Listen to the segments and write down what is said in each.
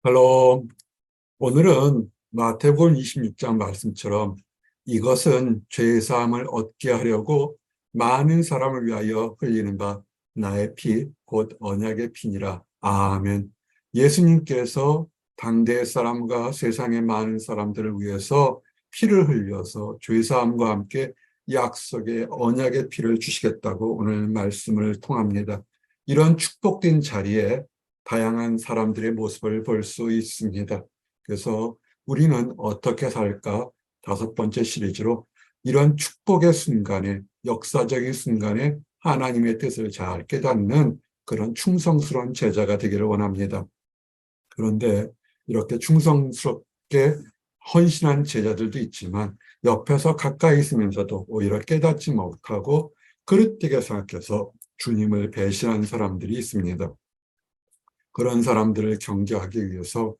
할로. 오늘은 마태복음 26장 말씀처럼 이것은 죄사함을 얻게 하려고 많은 사람을 위하여 흘리는 바 나의 피, 곧 언약의 피니라. 아멘. 예수님께서 당대 사람과 세상의 많은 사람들을 위해서 피를 흘려서 죄사함과 함께 약속의 언약의 피를 주시겠다고 오늘 말씀을 통합니다. 이런 축복된 자리에 다양한 사람들의 모습을 볼 수 있습니다. 그래서 우리는 어떻게 살까? 다섯 번째 시리즈로 이런 축복의 순간에, 역사적인 순간에 하나님의 뜻을 잘 깨닫는 그런 충성스러운 제자가 되기를 원합니다. 그런데 이렇게 충성스럽게 헌신한 제자들도 있지만 옆에서 가까이 있으면서도 오히려 깨닫지 못하고 그릇되게 생각해서 주님을 배신한 사람들이 있습니다. 그런 사람들을 경계하기 위해서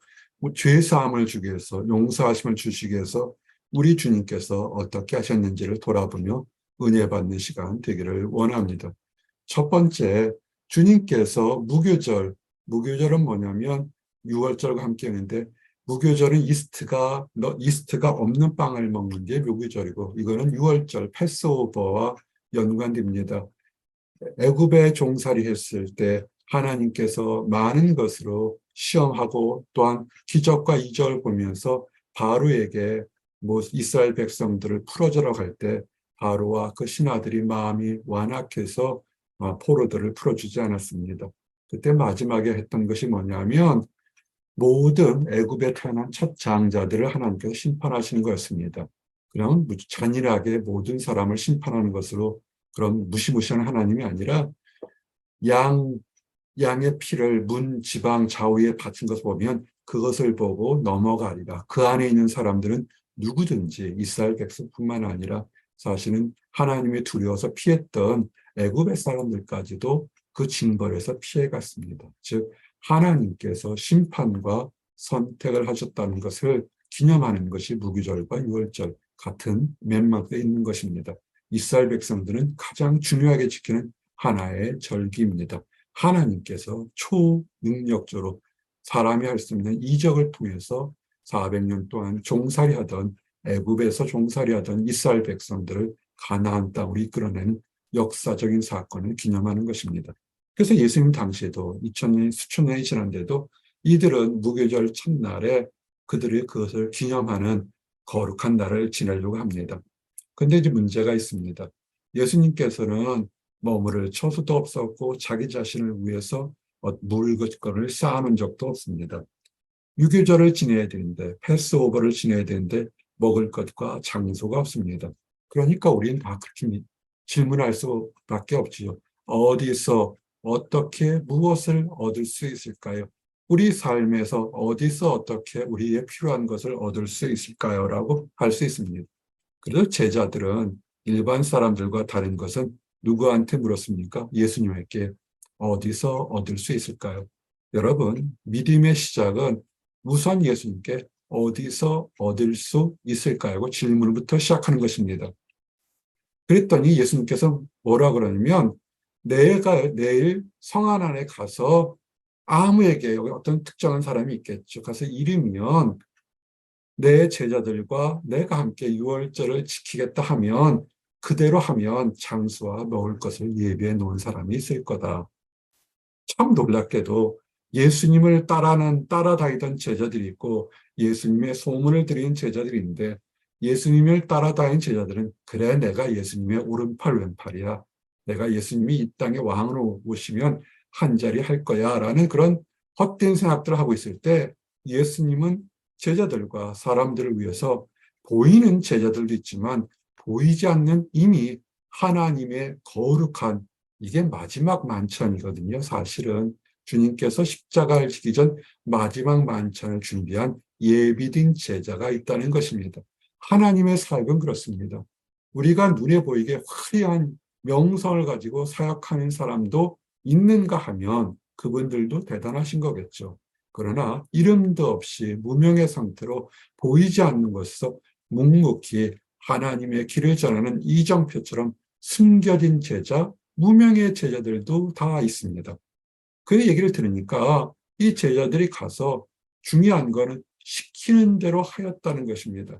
죄 사함을 주기 위해서 용서하심을 주시기 위해서 우리 주님께서 어떻게 하셨는지를 돌아보며 은혜 받는 시간 되기를 원합니다. 첫 번째, 주님께서 무교절은 뭐냐면 6월절과 함께 하는데 무교절은 이스트가 없는 빵을 먹는 게 무교절이고 이거는 6월절 패스오버와 연관됩니다. 애굽에 종살이 했을 때 하나님께서 많은 것으로 시험하고 또한 기적과 이적을 보면서 바로에게 이스라엘 백성들을 풀어주러 갈 때 바로와 그 신하들이 마음이 완악해서 포로들을 풀어주지 않았습니다. 그때 마지막에 했던 것이 뭐냐면 모든 애굽에 태어난 첫 장자들을 하나님께서 심판하시는 거였습니다. 그럼 잔인하게 모든 사람을 심판하는 것으로 그런 무시무시한 하나님이 아니라 양, 양의 피를 문 지방 좌우에 바친 것을 보면 그것을 보고 넘어가리라. 그 안에 있는 사람들은 누구든지 이스라엘 백성뿐만 아니라 사실은 하나님이 두려워서 피했던 애굽의 사람들까지도 그 징벌에서 피해갔습니다. 즉 하나님께서 심판과 선택을 하셨다는 것을 기념하는 것이 무교절과 유월절 같은 맥락에 있는 것입니다. 이스라엘 백성들은 가장 중요하게 지키는 하나의 절기입니다. 하나님께서 초능력적으로 사람이 할 수 있는 이적을 통해서 400년 동안 종살이하던 애굽에서 종살이하던 이스라엘 백성들을 가나안 땅으로 이끌어내는 역사적인 사건을 기념하는 것입니다. 그래서 예수님 당시에도 2000년, 수천 년이 지난데도 이들은 무교절 첫날에 그들이 그것을 기념하는 거룩한 날을 지내려고 합니다. 근데 이제 문제가 있습니다. 예수님께서는 머무를 처소도 없었고 자기 자신을 위해서 물건을 쌓아놓은 적도 없습니다. 유교절을 지내야 되는데 패스오버를 지내야 되는데 먹을 것과 장소가 없습니다. 그러니까 우리는 다 그렇게 질문할 수밖에 없지요. 어디서 어떻게 무엇을 얻을 수 있을까요? 우리 삶에서 어디서 어떻게 우리의 필요한 것을 얻을 수 있을까요? 라고 할 수 있습니다. 그래서 제자들은 일반 사람들과 다른 것은 누구한테 물었습니까? 예수님에게. 어디서 얻을 수 있을까요? 여러분, 믿음의 시작은 우선 예수님께 어디서 얻을 수 있을까요? 질문부터 시작하는 것입니다. 그랬더니 예수님께서 뭐라 그러냐면 내가 내일 성안 안에 가서 아무에게 여기 어떤 특정한 사람이 있겠죠. 가서 이르면 내 제자들과 내가 함께 유월절을 지키겠다 하면 그대로 하면 장수와 먹을 것을 예비해 놓은 사람이 있을 거다. 참 놀랍게도 예수님을 따라다니던 제자들이 있고 예수님의 소문을 들은 제자들이 있는데 예수님을 따라다니는 제자들은 그래 내가 예수님의 오른팔 왼팔이야. 내가 예수님이 이 땅에 왕으로 오시면 한 자리 할 거야 라는 그런 헛된 생각들을 하고 있을 때 예수님은 제자들과 사람들을 위해서 보이는 제자들도 있지만 보이지 않는 이미 하나님의 거룩한 이게 마지막 만찬이거든요. 사실은 주님께서 십자가를 지기 전 마지막 만찬을 준비한 예비된 제자가 있다는 것입니다. 하나님의 사역은 그렇습니다. 우리가 눈에 보이게 화려한 명성을 가지고 사역하는 사람도 있는가 하면 그분들도 대단하신 거겠죠. 그러나 이름도 없이 무명의 상태로 보이지 않는 것에서 묵묵히 하나님의 길을 전하는 이정표처럼 숨겨진 제자, 무명의 제자들도 다 있습니다. 그 얘기를 들으니까 이 제자들이 가서 중요한 거는 시키는 대로 하였다는 것입니다.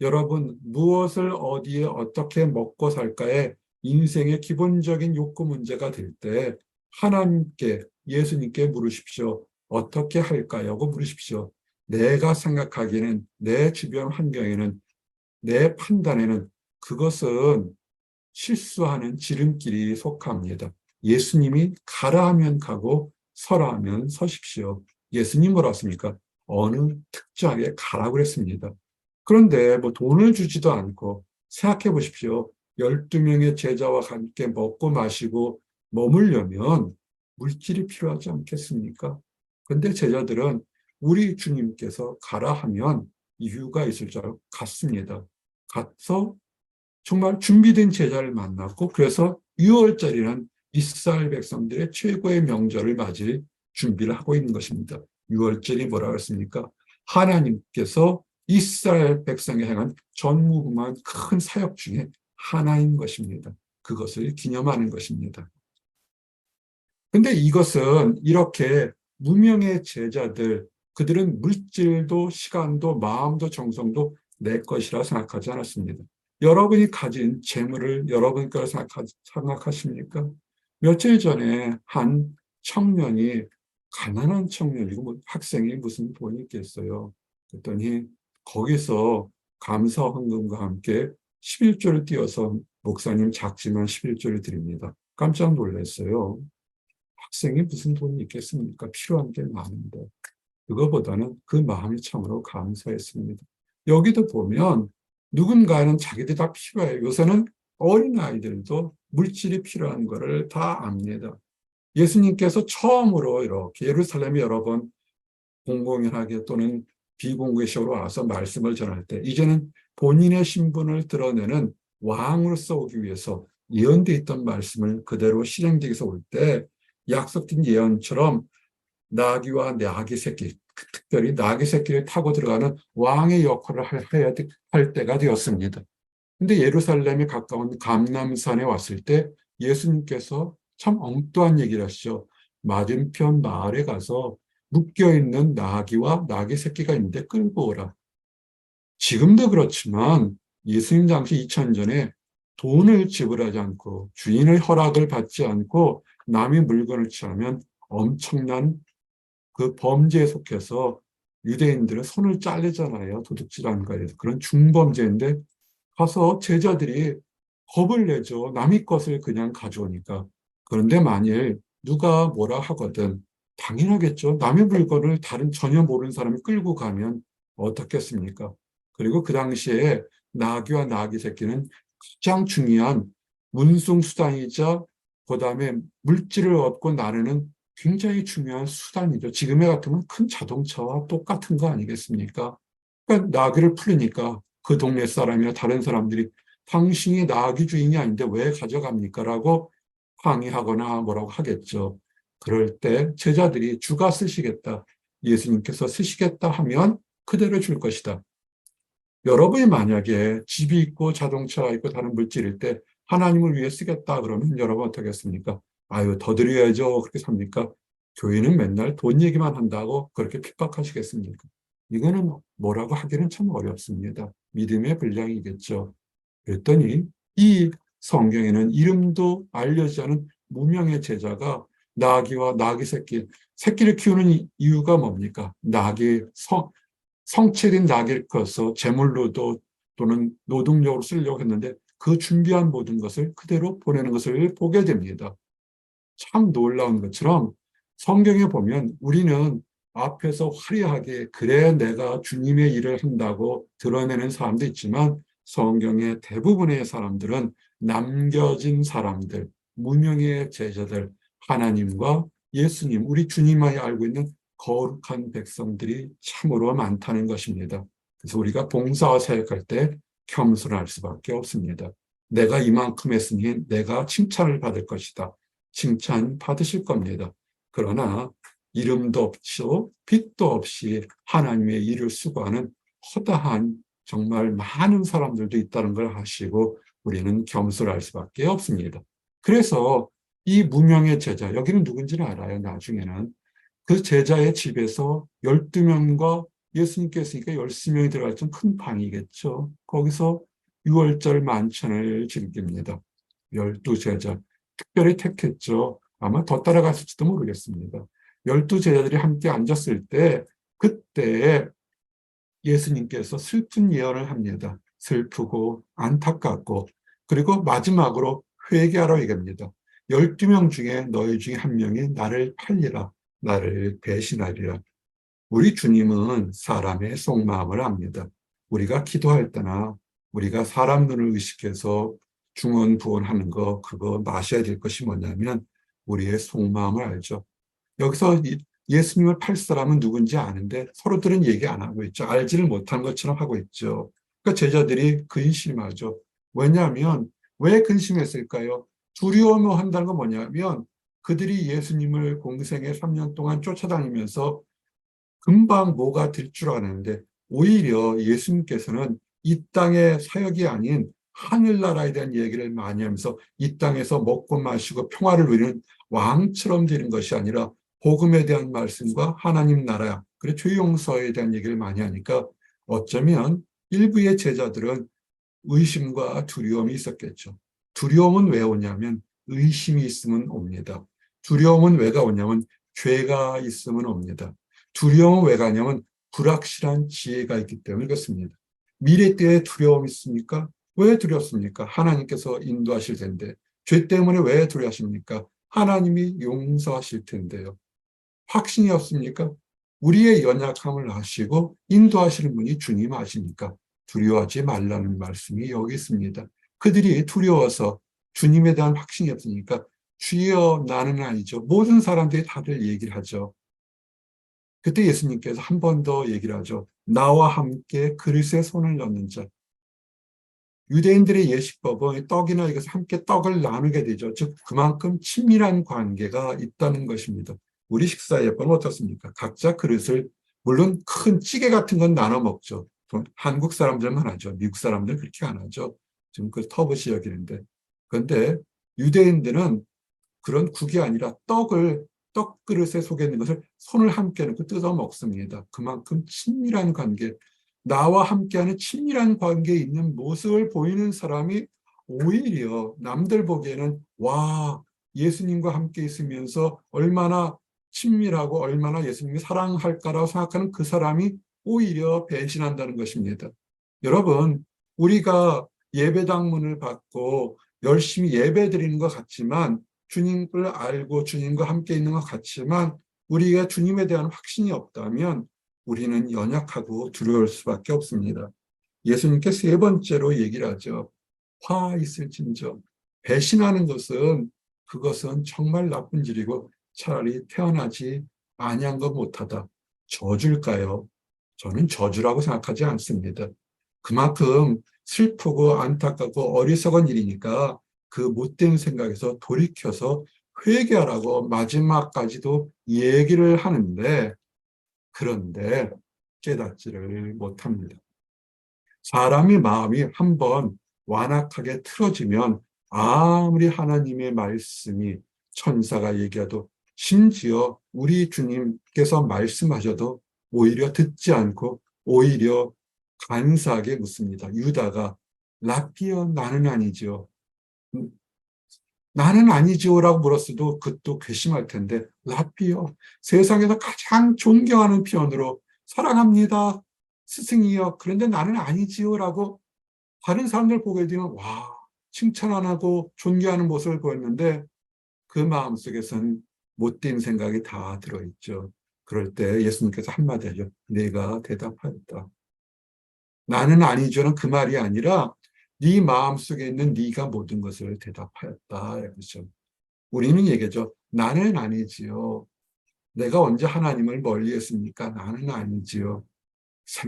여러분, 무엇을 어디에 어떻게 먹고 살까에 인생의 기본적인 욕구 문제가 될 때 하나님께, 예수님께 물으십시오. 어떻게 할까요? 고 물으십시오. 내가 생각하기에는, 내 주변 환경에는, 내 판단에는 그것은 실수하는 지름길이 속합니다. 예수님이 가라 하면 가고 서라 하면 서십시오. 예수님 뭐라 했습니까? 어느 특정하게 가라고 그랬습니다. 그런데 뭐 돈을 주지도 않고 생각해 보십시오. 12명의 제자와 함께 먹고 마시고 머물려면 물질이 필요하지 않겠습니까? 근데 제자들은 우리 주님께서 가라 하면 이유가 있을 줄 알고 갔습니다. 가서 정말 준비된 제자를 만났고, 그래서 6월절이라는 이스라엘 백성들의 최고의 명절을 맞을 준비를 하고 있는 것입니다. 6월절이 뭐라고 했습니까? 하나님께서 이스라엘 백성에 향한 전무후무한 큰 사역 중에 하나인 것입니다. 그것을 기념하는 것입니다. 근데 이것은 이렇게 무명의 제자들, 그들은 물질도 시간도 마음도 정성도 내 것이라 생각하지 않았습니다. 여러분이 가진 재물을 여러분 거라 생각하십니까? 며칠 전에 한 청년이, 가난한 청년이고 뭐 학생이 무슨 돈이 있겠어요. 그랬더니 거기서 감사 헌금과 함께 11조를 띄워서 목사님 작지만 11조를 드립니다. 깜짝 놀랐어요. 학생이 무슨 돈이 있겠습니까? 필요한 게 많은데. 그거보다는 그 마음이 참으로 감사했습니다. 여기도 보면 누군가는 자기들이 다 필요해요. 요새는 어린아이들도 물질이 필요한 것을 다 압니다. 예수님께서 처음으로 이렇게 예루살렘에 여러 번 공공연하게 또는 비공개적으로 와서 말씀을 전할 때 이제는 본인의 신분을 드러내는 왕으로서 오기 위해서 예언되어 있던 말씀을 그대로 실행되기 위해서 올 때 약속된 예언처럼 나귀와 나귀 새끼, 특별히 나귀 새끼를 타고 들어가는 왕의 역할을 할 때가 되었습니다. 근데 예루살렘에 가까운 감람산에 왔을 때 예수님께서 참 엉뚱한 얘기를 하시죠. 맞은편 마을에 가서 묶여있는 나귀와 나귀 새끼가 있는데 끌고 오라. 지금도 그렇지만 예수님 당시 2000년 전에 돈을 지불하지 않고 주인의 허락을 받지 않고 남의 물건을 취하면 엄청난 그 범죄에 속해서 유대인들은 손을 자르잖아요. 도둑질하는 거에 대해서. 그런 중범죄인데 가서 제자들이 겁을 내죠. 남의 것을 그냥 가져오니까. 그런데 만일 누가 뭐라 하거든 당연하겠죠. 남의 물건을 다른 전혀 모르는 사람이 끌고 가면 어떻겠습니까? 그리고 그 당시에 나귀와 나귀 새끼는 가장 중요한 운송수단이자 그다음에 물질을 얻고 나르는 굉장히 중요한 수단이죠. 지금의 같으면 큰 자동차와 똑같은 거 아니겠습니까? 그러니까 나귀를 풀리니까 그 동네 사람이나 다른 사람들이 당신이 나귀 주인이 아닌데 왜 가져갑니까? 라고 항의하거나 뭐라고 하겠죠. 그럴 때 제자들이 주가 쓰시겠다. 예수님께서 쓰시겠다 하면 그대로 줄 것이다. 여러분이 만약에 집이 있고 자동차가 있고 다른 물질일 때 하나님을 위해 쓰겠다 그러면 여러분 어떻게 했습니까? 아유, 더 드려야죠. 그렇게 삽니까? 교회는 맨날 돈 얘기만 한다고 그렇게 핍박하시겠습니까? 이거는 뭐라고 하기는 참 어렵습니다. 믿음의 분량이겠죠. 그랬더니 이 성경에는 이름도 알려지지 않은 무명의 제자가 나귀와 나귀 새끼, 새끼를 키우는 이유가 뭡니까? 성체된 나귀를 커서 제물로도 또는 노동력으로 쓰려고 했는데 그 준비한 모든 것을 그대로 보내는 것을 보게 됩니다. 참 놀라운 것처럼 성경에 보면 우리는 앞에서 화려하게 그래 내가 주님의 일을 한다고 드러내는 사람도 있지만 성경의 대부분의 사람들은 남겨진 사람들, 무명의 제자들, 하나님과 예수님, 우리 주님만이 알고 있는 거룩한 백성들이 참으로 많다는 것입니다. 그래서 우리가 봉사와 사역할 때 겸손할 수밖에 없습니다. 내가 이만큼 했으니 내가 칭찬을 받을 것이다. 칭찬 받으실 겁니다. 그러나 이름도 없이 빛도 없이 하나님의 일을 수고하는 허다한 정말 많은 사람들도 있다는 걸 아시고 우리는 겸손할 수밖에 없습니다. 그래서 이 무명의 제자, 여기는 누군지는 알아요. 나중에는 그 제자의 집에서 12명과 예수님께서 있으니까 13명이 들어갈 좀 큰 방이겠죠. 거기서 유월절 만찬을 즐깁니다. 12제자. 특별히 택했죠. 아마 더 따라갔을지도 모르겠습니다. 12제자들이 함께 앉았을 때 그때 예수님께서 슬픈 예언을 합니다. 슬프고 안타깝고 그리고 마지막으로 회개하라 얘기합니다. 12명 중에 너희 중에 한 명이 나를 팔리라. 나를 배신하리라. 우리 주님은 사람의 속마음을 압니다. 우리가 기도할 때나 우리가 사람 눈을 의식해서 중언부언하는 거 그거 마셔야 될 것이 뭐냐면 우리의 속마음을 알죠. 여기서 예수님을 팔 사람은 누군지 아는데 서로들은 얘기 안 하고 있죠. 알지를 못한 것처럼 하고 있죠. 그러니까 제자들이 근심하죠. 왜냐하면 왜 근심했을까요? 두려워한다는 건 뭐냐면 그들이 예수님을 공생애 3년 동안 쫓아다니면서 금방 뭐가 될 줄 아는데 오히려 예수님께서는 이 땅의 사역이 아닌 하늘나라에 대한 얘기를 많이 하면서 이 땅에서 먹고 마시고 평화를 누리는 왕처럼 되는 것이 아니라 복음에 대한 말씀과 하나님 나라 그리고 죄 용서에 대한 얘기를 많이 하니까 어쩌면 일부의 제자들은 의심과 두려움이 있었겠죠. 두려움은 왜 오냐면 의심이 있으면 옵니다. 두려움은 왜가 오냐면 죄가 있으면 옵니다. 두려움은 왜 가냐면 불확실한 지혜가 있기 때문에 그렇습니다. 미래 때에 두려움이 있습니까? 왜 두렵습니까? 하나님께서 인도하실 텐데. 죄 때문에 왜 두려워하십니까? 하나님이 용서하실 텐데요. 확신이 없습니까? 우리의 연약함을 아시고 인도하시는 분이 주님 아십니까? 두려워하지 말라는 말씀이 여기 있습니다. 그들이 두려워서 주님에 대한 확신이 없으니까 주여 나는 아니죠. 모든 사람들이 다들 얘기를 하죠. 그때 예수님께서 한 번 더 얘기를 하죠. 나와 함께 그릇에 손을 넣는 자. 유대인들의 예식법은 떡이나 이것을 함께 떡을 나누게 되죠. 즉 그만큼 친밀한 관계가 있다는 것입니다. 우리 식사 예법은 어떻습니까? 각자 그릇을 물론 큰 찌개 같은 건 나눠 먹죠. 한국 사람들만 하죠. 미국 사람들은 그렇게 안 하죠. 지금 그 터부시 여기는데. 그런데 유대인들은 그런 국이 아니라 떡 그릇에 속에 있는 것을 손을 함께 놓고 뜯어 먹습니다. 그만큼 친밀한 관계, 나와 함께하는 친밀한 관계에 있는 모습을 보이는 사람이 오히려 남들 보기에는 와, 예수님과 함께 있으면서 얼마나 친밀하고 얼마나 예수님이 사랑할까라고 생각하는 그 사람이 오히려 배신한다는 것입니다. 여러분, 우리가 예배당 문을 받고 열심히 예배 드리는 것 같지만 주님을 알고 주님과 함께 있는 것 같지만 우리가 주님에 대한 확신이 없다면 우리는 연약하고 두려울 수밖에 없습니다. 예수님께 세 번째로 얘기를 하죠. 화 있을진저. 배신하는 것은 그것은 정말 나쁜 일이고 차라리 태어나지 아니한 것 못하다. 저줄까요? 저는 저주라고 생각하지 않습니다. 그만큼 슬프고 안타깝고 어리석은 일이니까 그 못된 생각에서 돌이켜서 회개하라고 마지막까지도 얘기를 하는데 그런데 깨닫지를 못합니다. 사람의 마음이 한번 완악하게 틀어지면 아무리 하나님의 말씀이 천사가 얘기해도 심지어 우리 주님께서 말씀하셔도 오히려 듣지 않고 오히려 간사하게 묻습니다. 유다가 라피어 나는 아니죠. 나는 아니지요라고 물었어도 그것도 괘씸할 텐데 라피어 세상에서 가장 존경하는 표현으로 사랑합니다 스승이여 그런데 나는 아니지요라고 다른 사람들 보게 되면 와 칭찬 안 하고 존경하는 모습을 보였는데 그 마음속에선 못된 생각이 다 들어있죠. 그럴 때 예수님께서 한마디 하죠. 내가 대답하였다. 나는 아니죠는 그 말이 아니라 네 마음속에 있는 네가 모든 것을 대답하였다. 그렇죠. 우리는 얘기하죠. 나는 아니지요. 내가 언제 하나님을 멀리했습니까? 나는 아니지요.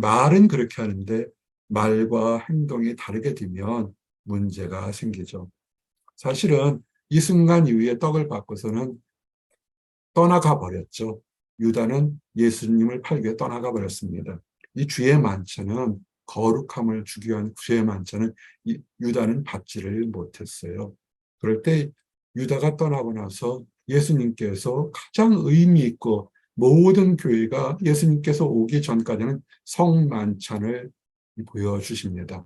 말은 그렇게 하는데 말과 행동이 다르게 되면 문제가 생기죠. 사실은 이 순간 이후에 떡을 받고서는 떠나가 버렸죠. 유다는 예수님을 팔기 위해 떠나가 버렸습니다. 이 주의 만찬은 거룩함을 주기 위한 주의 만찬은 유다는 받지를 못했어요. 그럴 때 유다가 떠나고 나서 예수님께서 가장 의미 있고 모든 교회가 예수님께서 오기 전까지는 성만찬을 보여주십니다.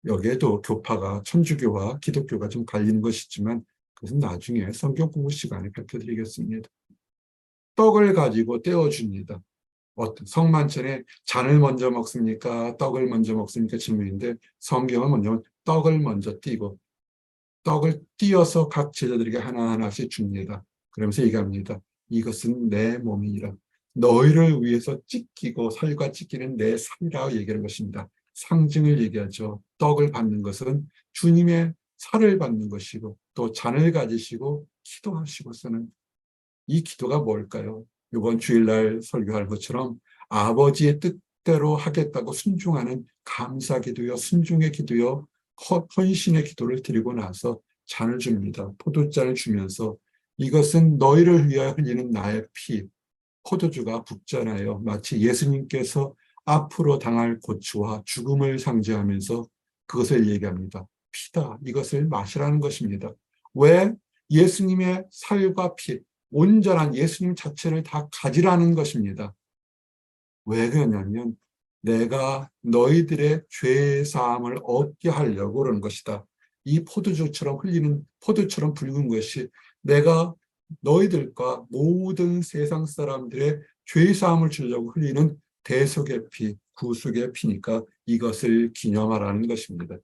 여기에도 교파가 천주교와 기독교가 좀 갈리는 것이지만 그것은 나중에 성경 공부 시간에 밝혀드리겠습니다. 떡을 가지고 떼어줍니다. 성만찬에 잔을 먼저 먹습니까? 떡을 먼저 먹습니까? 질문인데 성경은 먼저 떡을 먼저 띄고 떡을 띄어서 각 제자들에게 하나하나씩 줍니다. 그러면서 얘기합니다. 이것은 내 몸이라. 너희를 위해서 찢기고 살과 찢기는 내 살이라고 얘기하는 것입니다. 상징을 얘기하죠. 떡을 받는 것은 주님의 살을 받는 것이고 또 잔을 가지시고 기도하시고서는 이 기도가 뭘까요? 이번 주일날 설교할 것처럼 아버지의 뜻대로 하겠다고 순종하는 감사 기도요, 순종의 기도요, 헌신의 기도를 드리고 나서 잔을 줍니다. 포도잔을 주면서 이것은 너희를 위하여 흘리는 나의 피, 포도주가 붓잖아요. 마치 예수님께서 앞으로 당할 고초와 죽음을 상징하면서 그것을 얘기합니다. 피다. 이것을 마시라는 것입니다. 왜? 예수님의 살과 피, 온전한 예수님 자체를 다 가지라는 것입니다. 왜 그러냐면 내가 너희들의 죄 사함을 얻게 하려고 그러는 것이다. 이 포도주처럼 흘리는 포도처럼 붉은 것이 내가 너희들과 모든 세상 사람들의 죄 사함을 주려고 흘리는 대속의 피, 구속의 피니까 이것을 기념하라는 것입니다.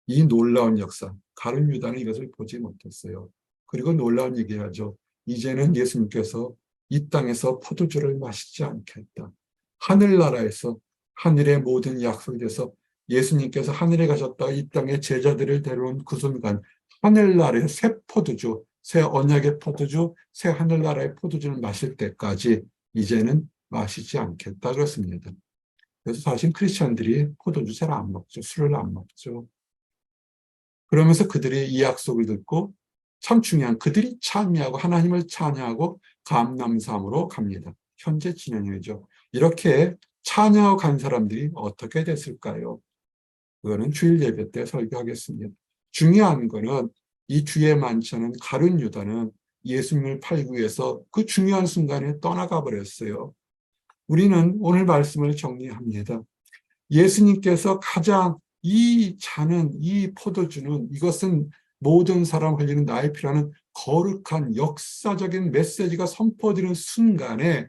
이 놀라운 역사, 가룟 유다는 이것을 보지 못했어요. 그리고 놀라운 얘기하죠. 이제는 예수님께서 이 땅에서 포도주를 마시지 않겠다. 하늘나라에서 하늘의 모든 약속이 돼서 예수님께서 하늘에 가셨다가 이 땅에 제자들을 데려온 그 순간 하늘나라의 새 포도주, 새 언약의 포도주, 새 하늘나라의 포도주를 마실 때까지 이제는 마시지 않겠다 그렇습니다. 그래서 사실 크리스천들이 포도주 잘 안 먹죠. 술을 안 먹죠. 그러면서 그들이 이 약속을 듣고 참 중요한 그들이 찬미하고 하나님을 찬양하고 감람산으로 갑니다. 현재 진행이죠. 이렇게 찬양하고 간 사람들이 어떻게 됐을까요? 그거는 주일 예배 때 설교하겠습니다. 중요한 거는 이 주의 만찬은 가룟 유다는 예수님을 팔기 위해서 그 중요한 순간에 떠나가 버렸어요. 우리는 오늘 말씀을 정리합니다. 예수님께서 가장 이 잔은 이 포도주는 이것은 모든 사람 흘리는 나의 피라는 거룩한 역사적인 메시지가 선포되는 순간에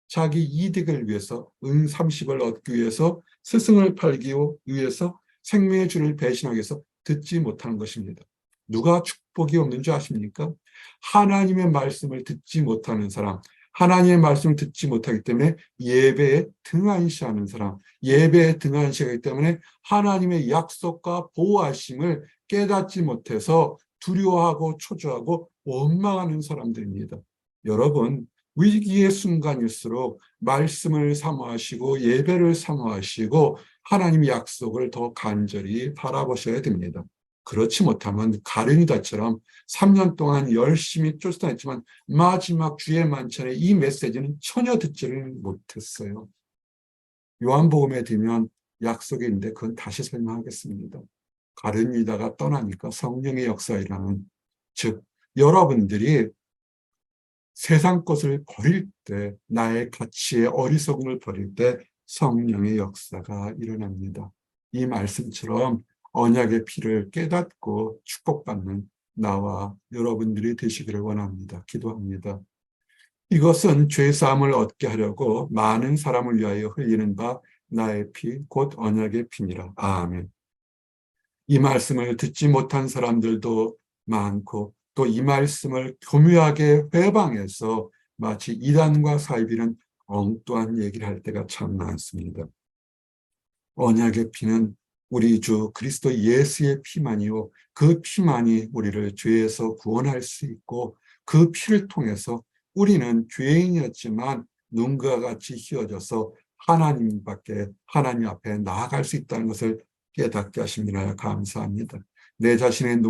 자기 이득을 위해서 은 30을 얻기 위해서 스승을 팔기 위해서 생명의 주를 배신하기 위해서 듣지 못하는 것입니다. 누가 축복이 없는 줄 아십니까? 하나님의 말씀을 듣지 못하는 사람, 하나님의 말씀을 듣지 못하기 때문에 예배에 등한시하는 사람, 예배에 등한시하기 때문에 하나님의 약속과 보호하심을 깨닫지 못해서 두려워하고 초조하고 원망하는 사람들입니다. 여러분, 위기의 순간일수록 말씀을 사모하시고 예배를 사모하시고 하나님의 약속을 더 간절히 바라보셔야 됩니다. 그렇지 못하면 가룟유다처럼 3년 동안 열심히 쫓아다녔지만 마지막 주의 만찬에 이 메시지는 전혀 듣지를 못했어요. 요한복음에 들면 약속이 있는데 그건 다시 설명하겠습니다. 가룟유다가 떠나니까 성령의 역사이라는, 즉 여러분들이 세상 것을 버릴 때, 나의 가치의 어리석음을 버릴 때 성령의 역사가 일어납니다. 이 말씀처럼 언약의 피를 깨닫고 축복받는 나와 여러분들이 되시기를 원합니다. 기도합니다. 이것은 죄사함을 얻게 하려고 많은 사람을 위하여 흘리는 바 나의 피, 곧 언약의 피니라. 아멘. 이 말씀을 듣지 못한 사람들도 많고 또 이 말씀을 교묘하게 회방해서 마치 이단과 사이비는 엉뚱한 얘기를 할 때가 참 많습니다. 언약의 피는 우리 주 그리스도 예수의 피만이요, 그 피만이 우리를 죄에서 구원할 수 있고 그 피를 통해서 우리는 죄인이었지만 눈과 같이 휘어져서 하나님 앞에 나아갈 수 있다는 것을 깨닫게 하심이라 감사합니다. 내 자신의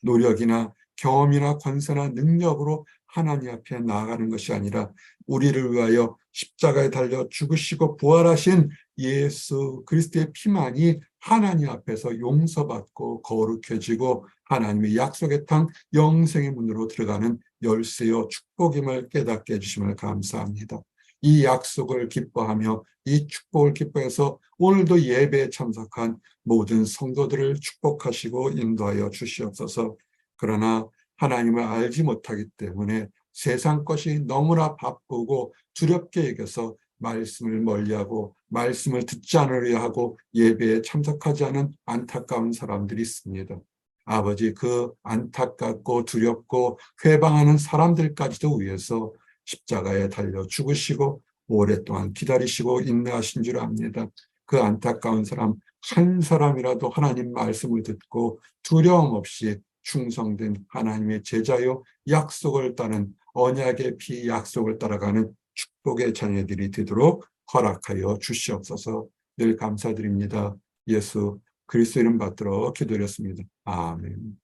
노력이나 경험이나 권세나 능력으로 하나님 앞에 나아가는 것이 아니라 우리를 위하여 십자가에 달려 죽으시고 부활하신 예수 그리스도의 피만이 하나님 앞에서 용서받고 거룩해지고 하나님의 약속의 땅 영생의 문으로 들어가는 열쇠요 축복임을 깨닫게 해주심을 감사합니다. 이 약속을 기뻐하며 이 축복을 기뻐해서 오늘도 예배에 참석한 모든 성도들을 축복하시고 인도하여 주시옵소서. 그러나 하나님을 알지 못하기 때문에 세상 것이 너무나 바쁘고 두렵게 여겨서 말씀을 멀리하고 말씀을 듣지 않으려 하고 예배에 참석하지 않은 안타까운 사람들이 있습니다. 아버지, 그 안타깝고 두렵고 회방하는 사람들까지도 위해서 십자가에 달려 죽으시고 오랫동안 기다리시고 인내하신 줄 압니다. 그 안타까운 사람 한 사람이라도 하나님 말씀을 듣고 두려움 없이 충성된 하나님의 제자요 약속을 따른 언약의 피 약속을 따라가는 축복의 자녀들이 되도록 허락하여 주시옵소서. 늘 감사드립니다. 예수 그리스도 이름 받들어 기도드렸습니다. 아멘.